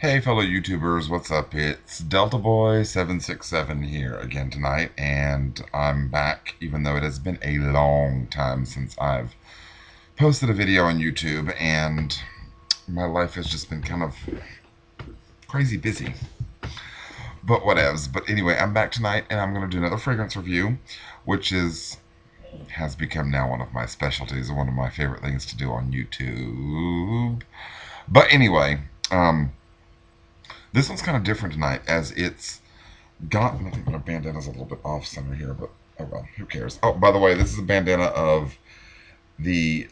Hey fellow YouTubers, what's up? It's Delta Boy 767 here again tonight, and I'm back even though it has been a long time since I've posted a video on YouTube, and my life has just been kind of crazy busy. But whatevs. But anyway, I'm back tonight and I'm going to do another fragrance review, which has become now one of my specialties and one of my favorite things to do on YouTube. But anyway, um, this one's kind of different tonight as it's got, I think my bandana's a little bit off center here, but oh well, who cares? Oh, by the way, this is a bandana of the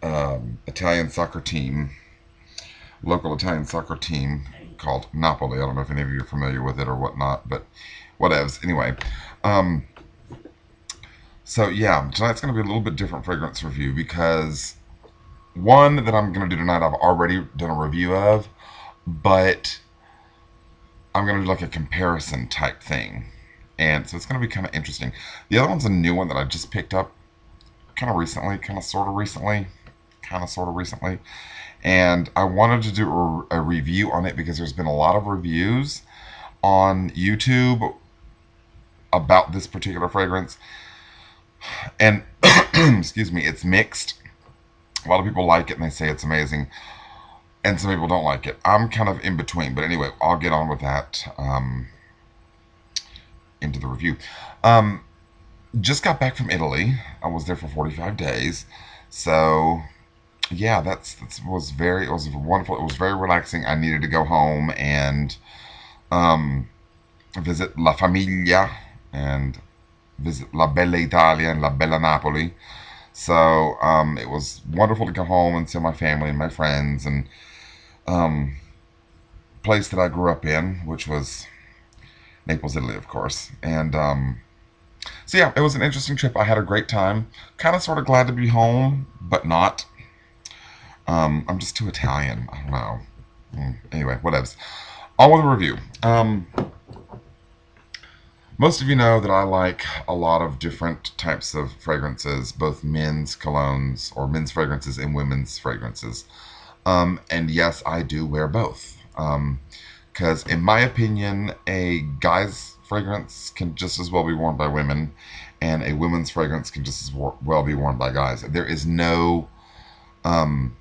Italian soccer team, local Italian soccer team called Napoli. I don't know if any of you are familiar with it or whatnot, but whatevs. Anyway, um, so yeah, tonight's going to be a little bit different fragrance review because one that I'm going to do tonight I've already done a review of, but I'm going to do like a comparison type thing. And so it's going to be kind of interesting. The other one's a new one that I just picked up kind of recently, kind of sort of recently. And I wanted to do a review on it because there's been a lot of reviews on YouTube about this particular fragrance. And, excuse me, it's mixed. A lot of people like it and they say it's amazing. And some people don't like it. I'm kind of in between. But anyway, I'll get on with that into the review. Um, just got back from Italy. I was there for 45 days. So yeah, that was wonderful. It was very relaxing. I needed to go home and um, visit La Famiglia and visit La Bella Italia and La Bella Napoli. So it was wonderful to go home and see my family and my friends and um, place that I grew up in, which was Naples, Italy, of course. And so yeah, it was an interesting trip. I had a great time. Kind of sort of glad to be home, but not. I'm just too Italian. I don't know. Anyway, whatevs. On with the review. Most of you know that I like a lot of different types of fragrances, both men's colognes or men's fragrances and women's fragrances. And yes, I do wear both. Because in my opinion, a guy's fragrance can just as well be worn by women, and a woman's fragrance can just as well be worn by guys. There is no um,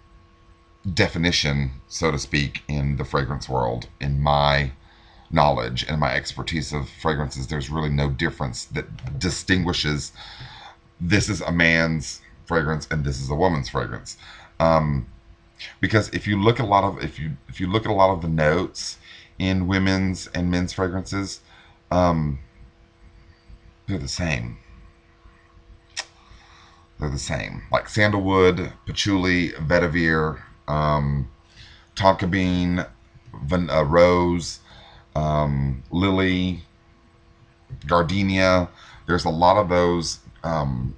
definition, so to speak, in the fragrance world. In my knowledge and my expertise of fragrances, there's really no difference that distinguishes this is a man's fragrance and this is a woman's fragrance. Um, because if you look at a lot of the notes in women's and men's fragrances, um, they're the same. They're the same. Like sandalwood, patchouli, vetiver, tonka bean, rose, lily, gardenia. There's a lot of those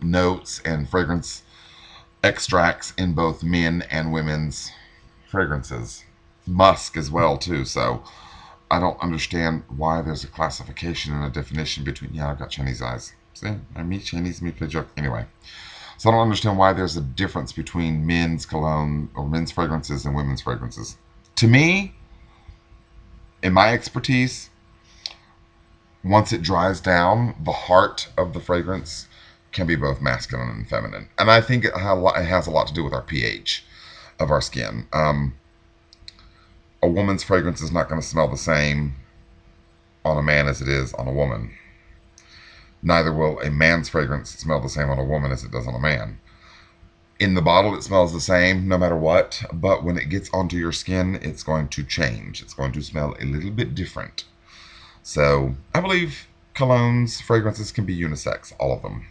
notes and fragrance extracts in both men and women's fragrances. Musk as well too. So I don't understand why there's a classification and a definition between. Yeah, I've got Chinese eyes. See, I meet Chinese, me play joke. Anyway, so I don't understand why there's a difference between men's cologne or men's fragrances and women's fragrances. To me, in my expertise, once it dries down, the heart of the fragrance can be both masculine and feminine. And I think it has a lot to do with our pH of our skin. A woman's fragrance is not going to smell the same on a man as it is on a woman. Neither will a man's fragrance smell the same on a woman as it does on a man. In the bottle, it smells the same no matter what, but when it gets onto your skin, it's going to change. It's going to smell a little bit different. So I believe colognes, fragrances can be unisex, all of them.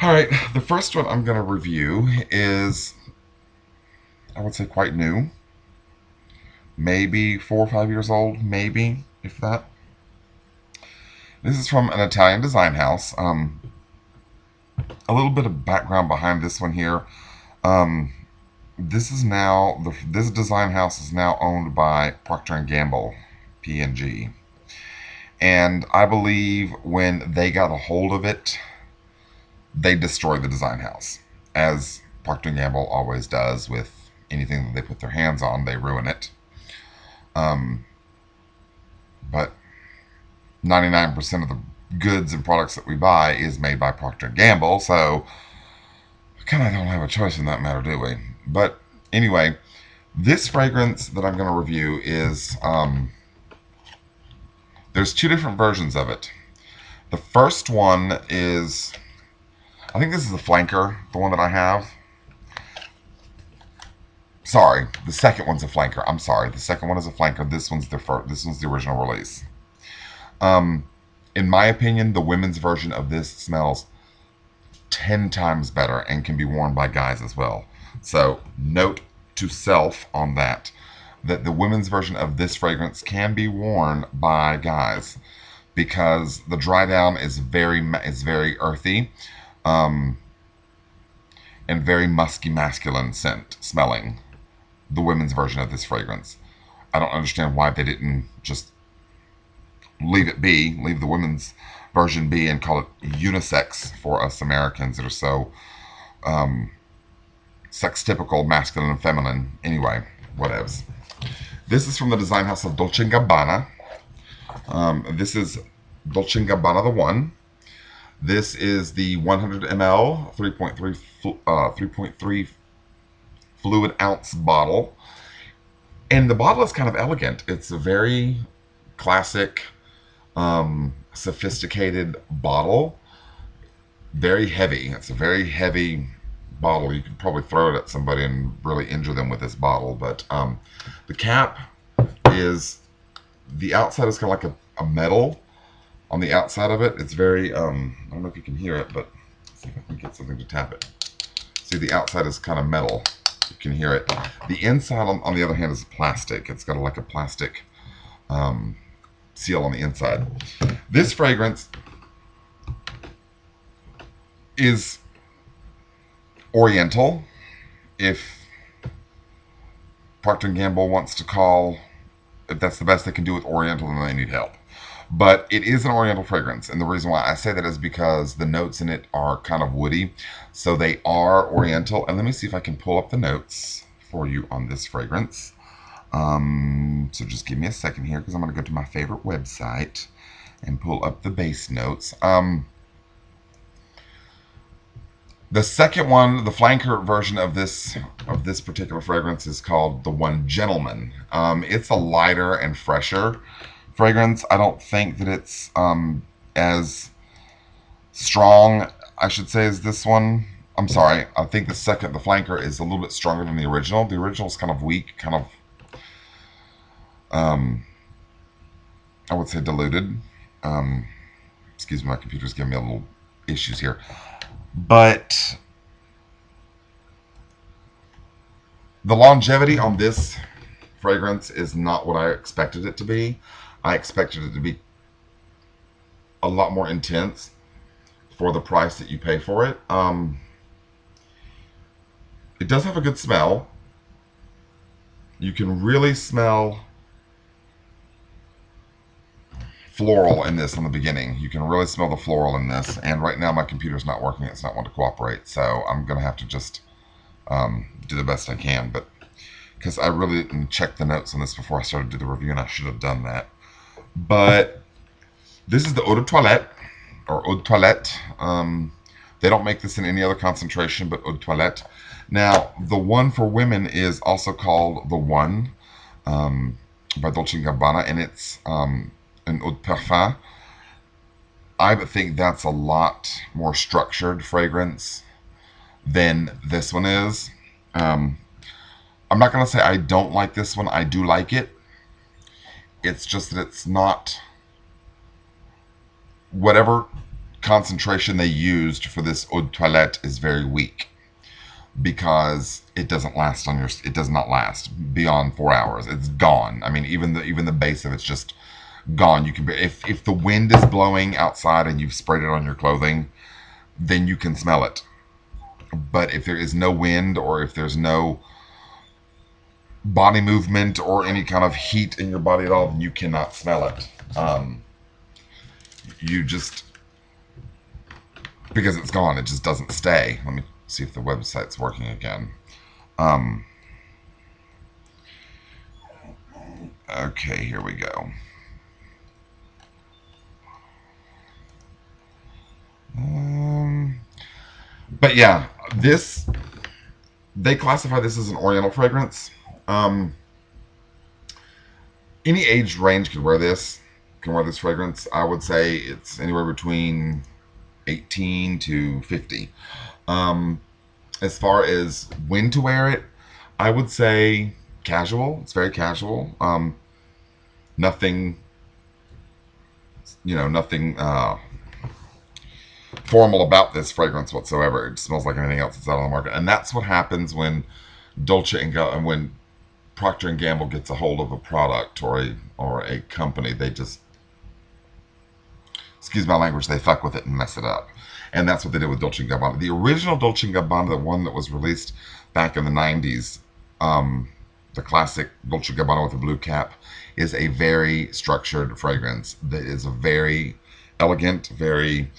All right, the first one I'm going to review is, I would say, quite new. Maybe 4 or 5 years old, maybe, if that. This is from an Italian design house. A little bit of background behind this one here. Um, this design house is now owned by Procter and Gamble, P&G. And I believe when they got a hold of it, they destroyed the design house, as Procter & Gamble always does with anything that they put their hands on. They ruin it. But 99% of the goods and products that we buy is made by Procter & Gamble, so we kind of don't have a choice in that matter, do we? But anyway, this fragrance that I'm going to review is, there's two different versions of it. The first one is, I think this is the flanker, the one that I have. Sorry, the second one's a flanker. I'm sorry, the second one is a flanker. This one's the first. This one's the original release. In my opinion, the women's version of this smells 10 times better and can be worn by guys as well. So note to self on that the women's version of this fragrance can be worn by guys because the dry down is very earthy, and very musky masculine scent smelling. The women's version of this fragrance. I don't understand why they didn't just leave the women's version be, and call it unisex for us Americans that are so sex typical, masculine and feminine. Anyway, whatevs. This is from the design house of Dolce Gabbana. This is Dolce Gabbana The One. This is the 100 ml, 3.3 fluid ounce bottle. And the bottle is kind of elegant. It's a very classic, sophisticated bottle. Very heavy. It's a very heavy bottle. You could probably throw it at somebody and really injure them with this bottle. But the cap is, the outside is kind of like a metal on the outside of it. It's very, I don't know if you can hear it, but let's see if I can get something to tap it. See, the outside is kind of metal. You can hear it. The inside, on the other hand, is plastic. It's got like a plastic seal on the inside. This fragrance is Oriental. If Procter & Gamble wants to call, if that's the best they can do with Oriental, then they need help. But it is an Oriental fragrance, and the reason why I say that is because the notes in it are kind of woody, so they are Oriental. And let me see if I can pull up the notes for you on this fragrance. So just give me a second here, because I'm going to go to my favorite website and pull up the base notes. The second one, the flanker version of this particular fragrance, is called The One Gentleman. It's a lighter and fresher fragrance. I don't think that it's as strong, I should say, as this one. I'm sorry. I think the flanker is a little bit stronger than the original. The original is kind of weak, kind of, I would say diluted. Excuse me, my computer's giving me a little issues here. But the longevity on this fragrance is not what I expected it to be. I expected it to be a lot more intense for the price that you pay for it. It does have a good smell. You can really smell floral in this in the beginning. You can really smell the floral in this. And right now my computer's not working. It's not wanting to cooperate. So I'm going to have to just do the best I can. But because I really didn't check the notes on this before I started to do the review, and I should have done that. But this is the Eau de Toilette, or Eau de Toilette. They don't make this in any other concentration but Eau de Toilette. Now, the one for women is also called The One, by Dolce Gabbana, and it's an Eau de Parfum. I would think that's a lot more structured fragrance than this one is. I'm not going to say I don't like this one. I do like it. It's just that it's not, whatever concentration they used for this Eau de Toilette is very weak, because it doesn't last on your, it does not last beyond 4 hours. It's gone. I mean, even the base of it's just gone. You can, if the wind is blowing outside and you've sprayed it on your clothing, then you can smell it. But if there is no wind, or if there's no body movement or any kind of heat in your body at all, then you cannot smell it. You just, because it's gone, it just doesn't stay. Let me see if the website's working again. Okay, here we go. But yeah, they classify this as an Oriental fragrance. Um, any age range can wear this fragrance. I would say it's anywhere between 18 to 50. Um, as far as when to wear it, I would say casual. It's very casual. Nothing, nothing formal about this fragrance whatsoever. It smells like anything else that's out on the market, and that's what happens when Dolce and when Procter and Gamble gets a hold of a product or a company. They just, excuse my language, they fuck with it and mess it up. And that's what they did with Dolce & Gabbana. The original Dolce & Gabbana, the one that was released back in the 90s, the classic Dolce & Gabbana with the blue cap, is a very structured fragrance that is a very elegant, very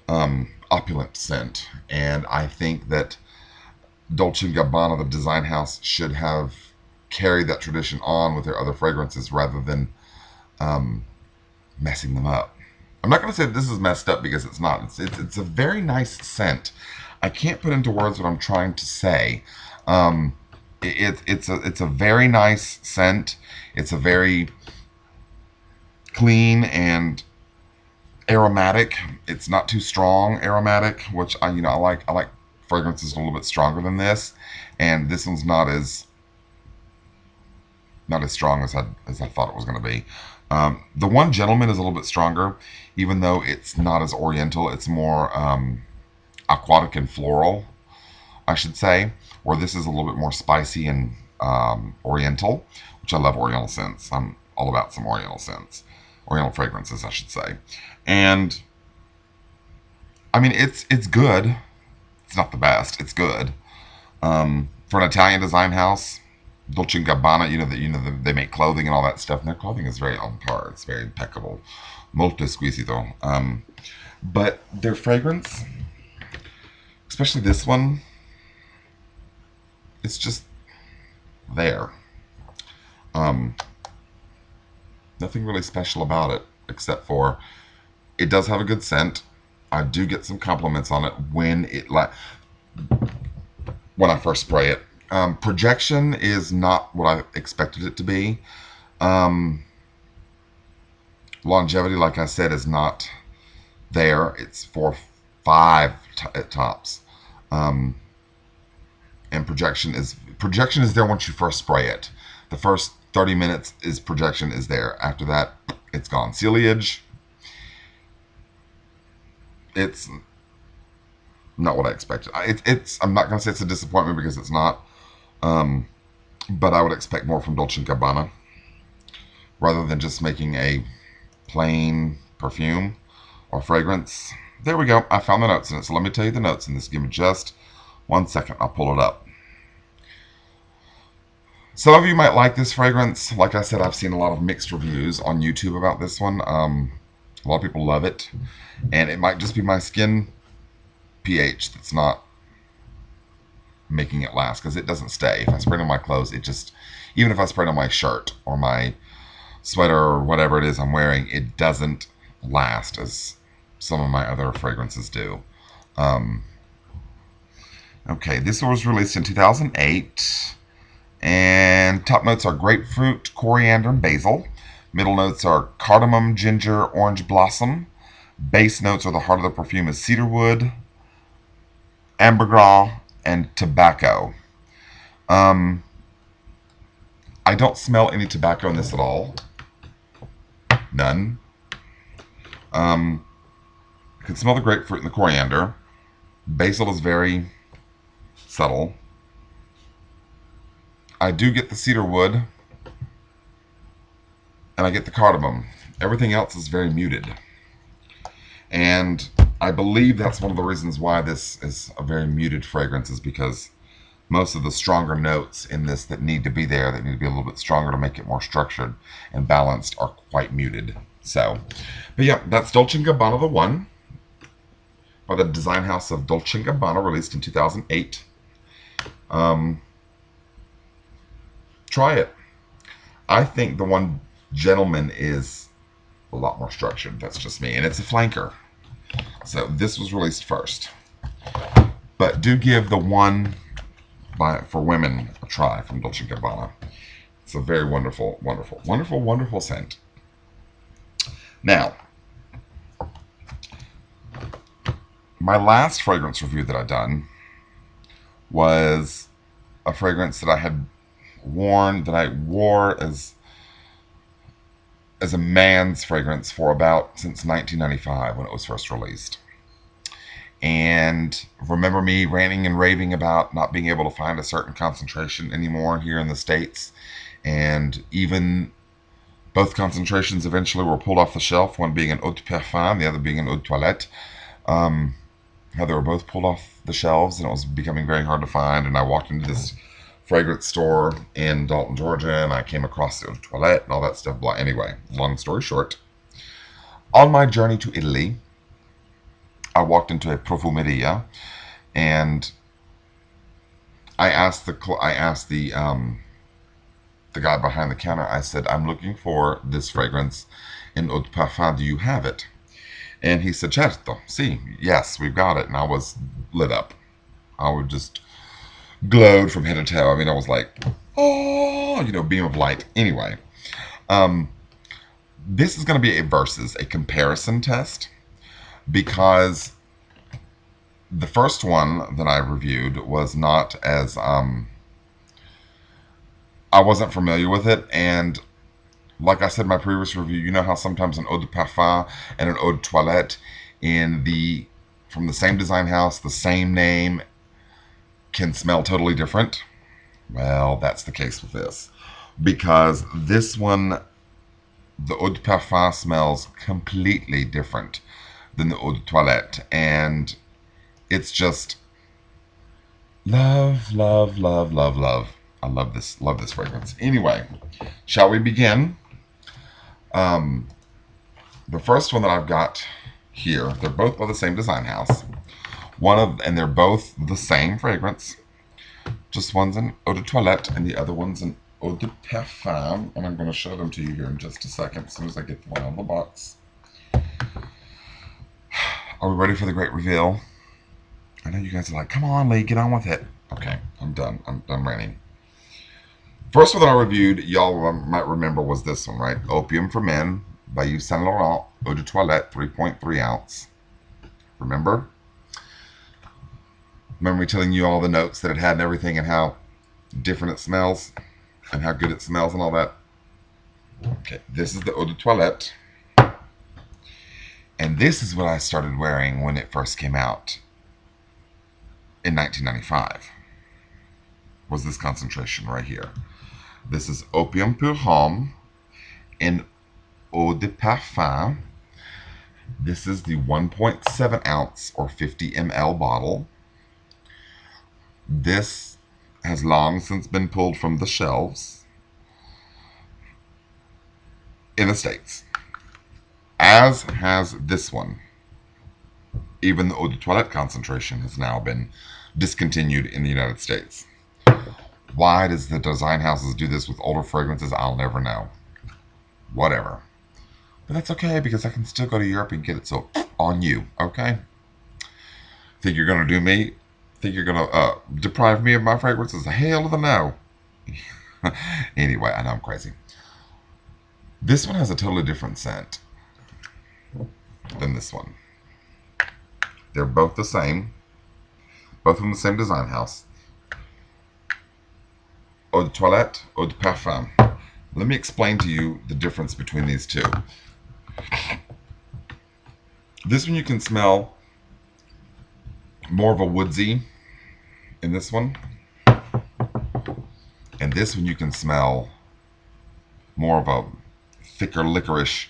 opulent scent. And I think that Dolce & Gabbana, the design house, should have carried that tradition on with their other fragrances rather than messing them up. I'm not going to say that this is messed up because it's not. It's a very nice scent. I can't put into words what I'm trying to say. Um, it's a very nice scent. It's a very clean and aromatic. It's not too strong aromatic, which I like. I like fragrances a little bit stronger than this, and this one's not as strong as I thought it was going to be. The One Gentleman is a little bit stronger, even though it's not as oriental. It's more aquatic and floral, I should say. Where this is a little bit more spicy and oriental, which I love oriental scents. I'm all about some oriental scents, oriental fragrances, I should say. And I mean, it's good. It's not the best. It's good. For an Italian design house, Dolce and Gabbana, they make clothing and all that stuff, and their clothing is very on par. It's very impeccable, molto esquisito. But their fragrance, especially this one, it's just there. Um, Nothing really special about it except for it does have a good scent. I do get some compliments on it when I first spray it. Projection is not what I expected it to be. Um, Longevity, like I said, is not there. It's 4, 5 at tops. Um, and projection is there once you first spray it. The first 30 minutes is projection is there. After that, it's gone. Ciliage, it's not what I expected. I'm not gonna say it's a disappointment because it's not. Um, but I would expect more from Dolce & Gabbana rather than just making a plain perfume or fragrance. There we go. I found the notes in it. So let me tell you the notes in this. Give me just 1 second. I'll pull it up. Some of you might like this fragrance. Like I said, I've seen a lot of mixed reviews on YouTube about this one. A lot of people love it. And it might just be my skin pH that's not making it last because it doesn't stay. If I spray it on my clothes, even if I spray it on my shirt or my sweater or whatever it is I'm wearing, it doesn't last as some of my other fragrances do. Okay, this was released in 2008, and top notes are grapefruit, coriander, and basil. Middle notes are cardamom, ginger, orange blossom. Base notes are the heart of the perfume is cedarwood, ambergris, and tobacco. I don't smell any tobacco in this at all. None. I can smell the grapefruit and the coriander. Basil is very subtle. I do get the cedar wood, and I get the cardamom. Everything else is very muted. And I believe that's one of the reasons why this is a very muted fragrance, is because most of the stronger notes in this that need to be there, that need to be a little bit stronger to make it more structured and balanced, are quite muted. So, but yeah, that's Dolce & Gabbana The One by the design house of Dolce & Gabbana, released in 2008. Try it. I think the one gentleman is a lot more structured. That's just me. And it's a flanker. So this was released first. But do give the one for women a try from Dolce Gabbana. It's a very wonderful, wonderful, wonderful, wonderful scent. Now, my last fragrance review that I done was a fragrance that I had worn, that I wore as a man's fragrance for about since 1995 when it was first released. And remember me ranting and raving about not being able to find a certain concentration anymore here in the States. And even both concentrations eventually were pulled off the shelf, one being an eau de parfum, the other being an eau de toilette. How they were both pulled off the shelves and it was becoming very hard to find. And I walked into this fragrance store in Dalton, Georgia, and I came across the eau de toilette and all that stuff. Anyway, long story short, on my journey to Italy, I walked into a profumeria, and I asked the guy behind the counter. I said, "I'm looking for this fragrance in eau de parfum. Do you have it?" And he said, "Certo, sì, yes, we've got it." And I was lit up. I would just glowed from head to toe. I mean, I was like, oh, beam of light. Anyway, this is going to be a comparison test, because the first one that I reviewed was not as I wasn't familiar with it, and like I said in my previous review, you know how sometimes an eau de parfum and an eau de toilette from the same design house, the same name, can smell totally different. Well, that's the case with this, because this one, the eau de parfum smells completely different than the eau de toilette, and it's just love, love, love, love, love. I love this fragrance. Anyway, shall we begin? The first one that I've got here, they're both by the same design house. And they're both the same fragrance. Just one's an eau de toilette and the other one's an eau de parfum. And I'm going to show them to you here in just a second, as soon as I get the one out of the box. Are we ready for the great reveal? I know you guys are like, come on, Lee, get on with it. Okay, I'm done. I'm done ranting. First one that I reviewed, y'all might remember, was this one, right? Opium for Men by Yves Saint Laurent, Eau de Toilette, 3.3 ounce. Remember? Remember me telling you all the notes that it had and everything, and how different it smells and how good it smells and all that? Okay, this is the Eau de Toilette. And this is what I started wearing when it first came out in 1995. Was this concentration right here. This is Opium pour Homme in Eau de Parfum. This is the 1.7 ounce or 50 ml bottle. This has long since been pulled from the shelves in the States, as has this one. Even the eau de toilette concentration has now been discontinued in the United States. Why does the design houses do this with older fragrances? I'll never know. Whatever. But that's okay, because I can still go to Europe and get it, so on you, okay? Think you're going to do me? Think you're going to deprive me of my fragrances? Hell to the no. Anyway, I know I'm crazy. This one has a totally different scent than this one. They're both the same. Both from the same design house. Eau de Toilette, Eau de Parfum. Let me explain to you the difference between these two. This one you can smell more of a woodsy in this one. And this one you can smell more of a thicker licorice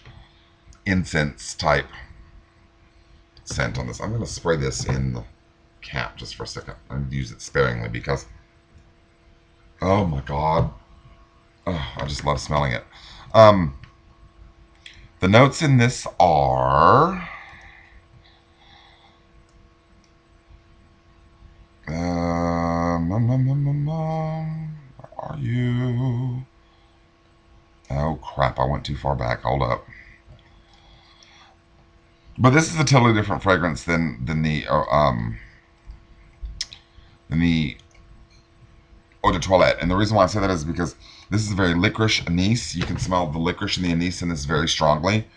incense type scent on this. I'm going to spray this in the cap just for a second. I'm going to use it sparingly because, oh my god, I just love smelling it. The notes in this are where are you? Oh crap, I went too far back. Hold up. But this is a totally different fragrance than the eau de toilette. And the reason why I say that is because this is a very licorice anise. You can smell the licorice and the anise in this very strongly.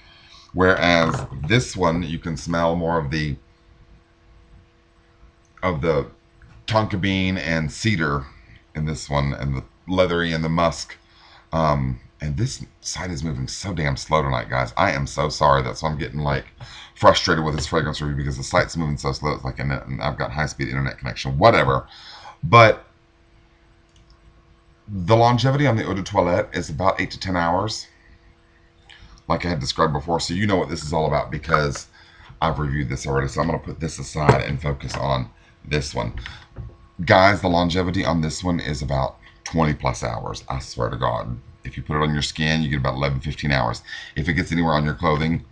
Whereas this one, you can smell more of the tonka bean and cedar in this one, and the leathery and the musk. And this site is moving so damn slow tonight, guys. I am so sorry. That's why I'm getting like frustrated with this fragrance review, because the site's moving so slow. It's like, and I've got high-speed internet connection, whatever. But the longevity on the eau de toilette is about 8 to 10 hours, like I had described before. So you know what this is all about because I've reviewed this already. So I'm going to put this aside and focus on this one. Guys, the longevity on this one is about 20 plus hours. I swear to God. If you put it on your skin, you get about 11, 15 hours. If it gets anywhere on your clothing,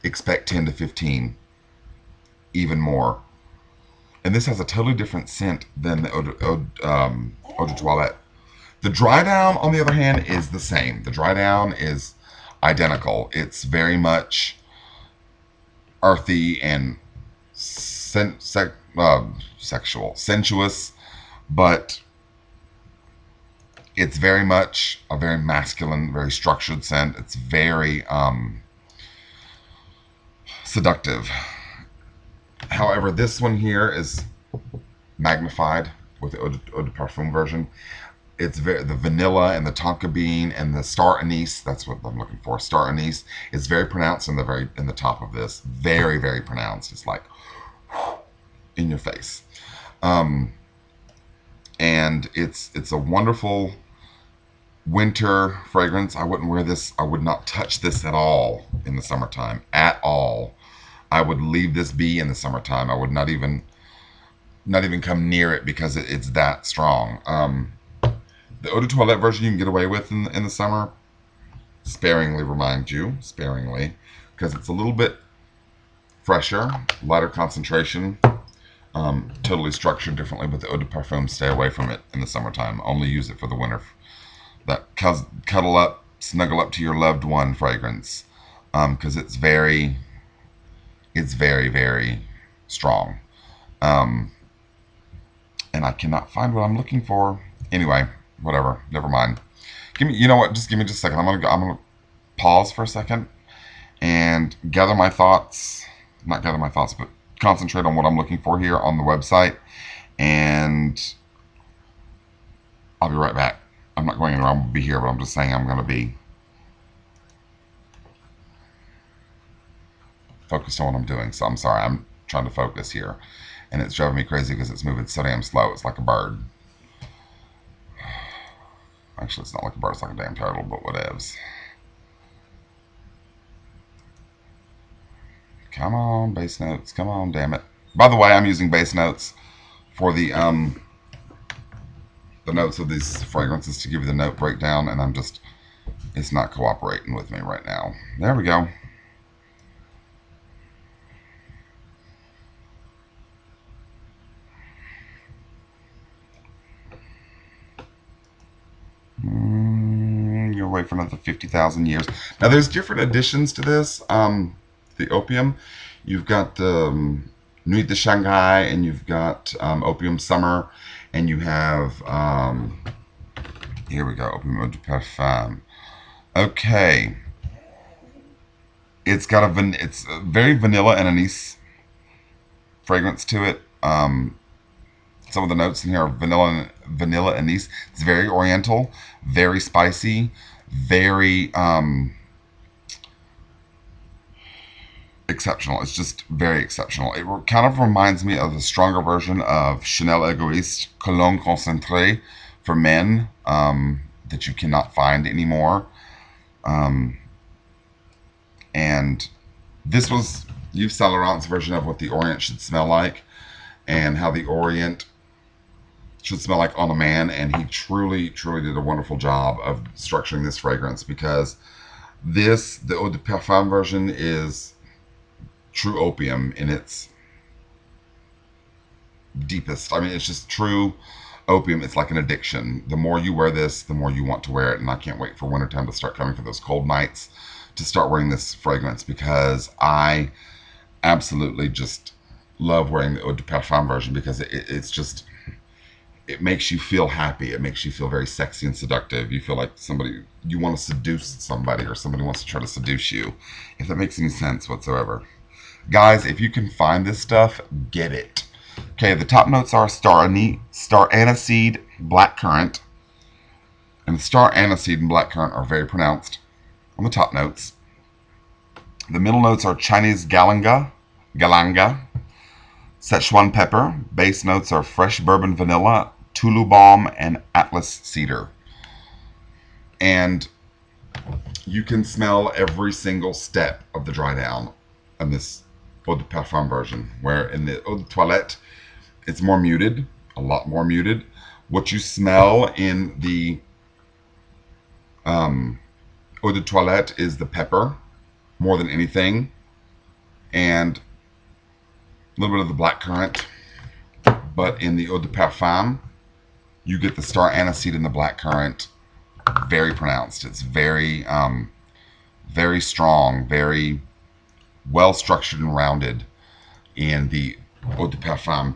expect 10 to 15, even more. And this has a totally different scent than the eau de toilette. The dry down, on the other hand, is the same. The dry down is identical. It's very much earthy and sexual, sensuous, but it's very much a very masculine, very structured scent. It's very seductive. However, this one here is magnified with the eau de parfum version. It's the vanilla and the tonka bean and the star anise. That's what I'm looking for. Star anise is very pronounced in the top of this. Very, very pronounced. It's like in your face. And it's a wonderful winter fragrance. I wouldn't wear this. I would not touch this at all in the summertime. At all. I would leave this be in the summertime. I would not even come near it because it's that strong. The eau de toilette version you can get away with in the summer. Sparingly, remind you. Sparingly. Because it's a little bit fresher, lighter concentration. Totally structured differently, but the eau de parfum, stay away from it in the summertime. Only use it for the winter. That cuddle up, snuggle up to your loved one fragrance. Because it's very, very strong. And I cannot find what I'm looking for. Anyway, whatever. Never mind. You know what? Just give me just a second. I'm gonna pause for a second and gather my thoughts. Not gather my thoughts, but concentrate on what I'm looking for here on the website. And I'll be right back. I'm not going anywhere. I'm gonna be here, but I'm just saying I'm gonna be focused on what I'm doing. So I'm sorry. I'm trying to focus here, and it's driving me crazy because it's moving so damn slow. It's like a bird. Actually, it's not like a bird. It's like a damn turtle, but whatevs. Come on, bass notes. Come on, damn it. By the way, I'm using bass notes for the notes of these fragrances to give you the note breakdown, and it's not cooperating with me right now. There we go. You'll wait for another 50,000 years. Now, there's different additions to this. The Opium. You've got the Nuit de Shanghai, and you've got Opium Summer, and you have, here we go, Opium Eau de Parfum. Okay. It's got it's a very vanilla and anise fragrance to it. Some of the notes in here are vanilla anise. It's very oriental, very spicy, very exceptional. It's just very exceptional. It kind of reminds me of the stronger version of Chanel Egoiste Cologne Concentré for men that you cannot find anymore. And this was Yves Saint Laurent's version of what the Orient should smell like, and how the Orient should smell like on a man. And he truly did a wonderful job of structuring this fragrance, because the Eau de Parfum version is true opium in its deepest. I mean, it's just true opium. It's like an addiction. The more you wear this, the more you want to wear it. And I can't wait for wintertime to start coming, for those cold nights to start wearing this fragrance, because I absolutely just love wearing the Eau de Parfum version, because it's just, it makes you feel happy. It makes you feel very sexy and seductive. You feel like somebody, you want to seduce somebody, or somebody wants to try to seduce you, if that makes any sense whatsoever. Guys, if you can find this stuff, get it. Okay, the top notes are star aniseed, blackcurrant. And the star aniseed and blackcurrant are very pronounced on the top notes. The middle notes are Chinese galanga, Szechuan pepper. Base notes are fresh bourbon vanilla, Tulu balm, and Atlas cedar. And you can smell every single step of the dry down in this Eau de Parfum version, where in the Eau de Toilette, it's more muted, a lot more muted. What you smell in the Eau de Toilette is the pepper more than anything, and a little bit of the blackcurrant. But in the Eau de Parfum, you get the star aniseed and the blackcurrant very pronounced. It's very, very strong, very well structured and rounded in the Eau de Parfum.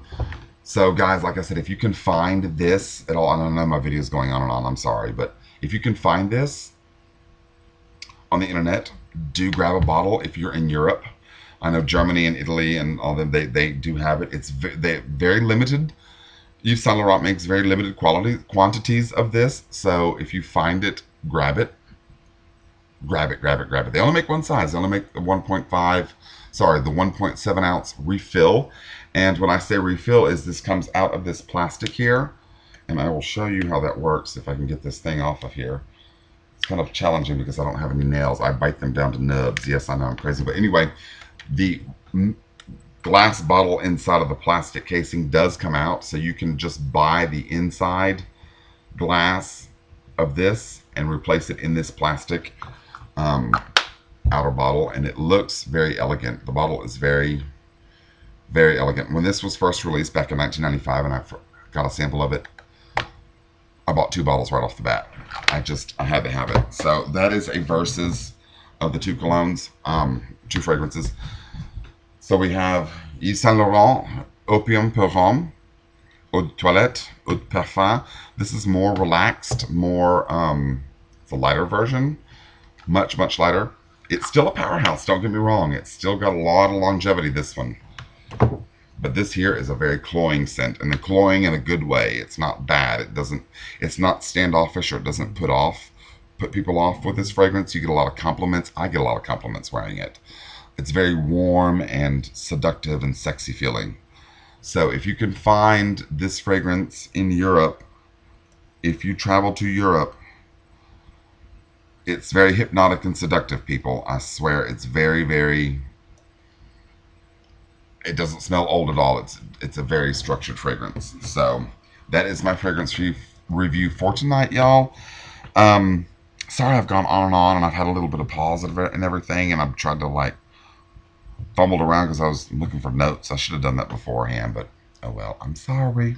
So guys, like I said, if you can find this at all, I don't know, my video is going on and on, I'm sorry, but if you can find this on the internet, do grab a bottle if you're in Europe. I know Germany and Italy and all them, they do have it. It's very limited. Yves Saint Laurent makes very limited quantities of this. So if you find it, grab it. Grab it, grab it, grab it. They only make one size. They only make the 1.7 ounce refill. And when I say refill, is this comes out of this plastic here. And I will show you how that works if I can get this thing off of here. It's kind of challenging because I don't have any nails. I bite them down to nubs. Yes, I know, I'm crazy. But anyway, the glass bottle inside of the plastic casing does come out. So you can just buy the inside glass of this and replace it in this plastic outer bottle. And it looks very elegant. The bottle is very, very elegant. When this was first released back in 1995 and I got a sample of it, I bought 2 bottles right off the bat. I had to have it. So that is a versus of the 2 colognes, 2 fragrances. So we have Yves Saint Laurent, Opium pour Homme, Eau de Toilette, Eau de Parfum. This is more relaxed, more, it's a lighter version, much, much lighter. It's still a powerhouse, don't get me wrong. It's still got a lot of longevity, this one. But this here is a very cloying scent, and the cloying in a good way. It's not bad. It's not standoffish, or it doesn't put people off with this fragrance. You get a lot of compliments. I get a lot of compliments wearing it. It's very warm and seductive and sexy feeling. So if you can find this fragrance in Europe, if you travel to Europe, it's very hypnotic and seductive, people. I swear, it's very, very... It doesn't smell old at all. It's a very structured fragrance. So that is my fragrance review for tonight, y'all. Sorry I've gone on and I've had a little bit of pause and everything, and I've tried to like fumbled around because I was looking for notes. I should have done that beforehand, but oh well, I'm sorry.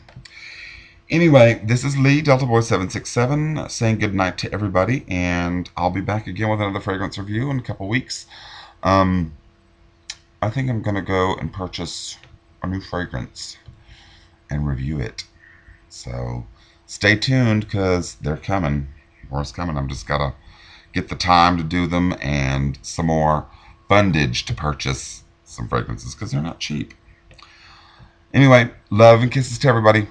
Anyway, this is Lee, Delta Boy 767, saying good night to everybody, and I'll be back again with another fragrance review in a couple weeks. I think I'm going to go and purchase a new fragrance and review it. So stay tuned, because they're coming. More's coming. I'm just got to get the time to do them and some more fundage to purchase some fragrances, because they're not cheap. Anyway, love and kisses to everybody.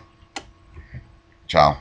Ciao.